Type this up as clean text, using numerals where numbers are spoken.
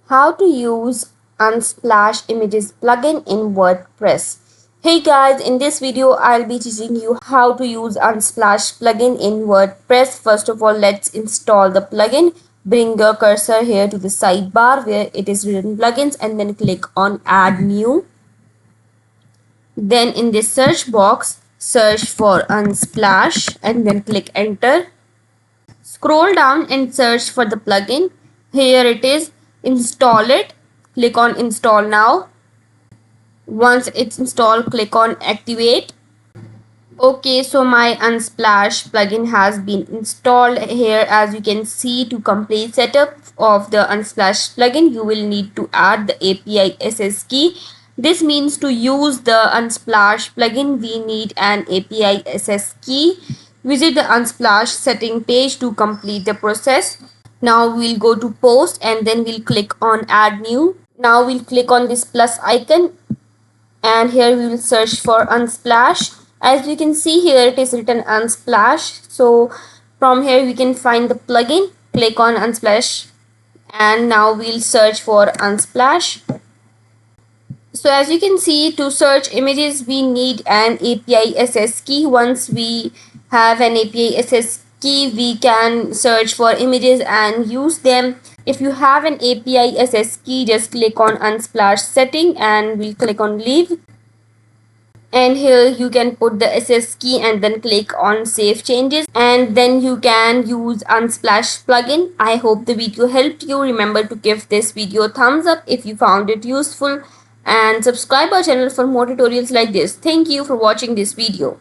How to use Unsplash images plugin in WordPress. Hey guys, in this video I'll be teaching you how to use Unsplash plugin in WordPress. First of all, let's install the plugin. Bring your cursor here to the sidebar where it is written plugins and then click on add new. Then in this search box, search for Unsplash and then click enter. Scroll down and search for the plugin. Here it is. Install it. Click on install now. Once it's installed, click on activate. Okay, so my Unsplash plugin has been installed. Here, as you can see, to complete setup of the Unsplash plugin, you will need to add the API SS key. This means to use the Unsplash plugin, we need an API SS key. Visit the Unsplash setting page to complete the process. Now we'll go to post and then we'll click on add new. Now we'll click on this plus icon and here we will search for Unsplash. As you can see, here it is written Unsplash. So from here we can find the plugin. Click on Unsplash and now we'll search for Unsplash. So as you can see, to search images we need an API SS key. Once we have an API SS key, we can search for images and use them. If you have an API SS key, just click on Unsplash setting and we'll click on leave. And here you can put the SS key and then click on save changes and then you can use Unsplash plugin. I hope the video helped you. Remember to give this video a thumbs up if you found it useful and subscribe our channel for more tutorials like this. Thank you for watching this video.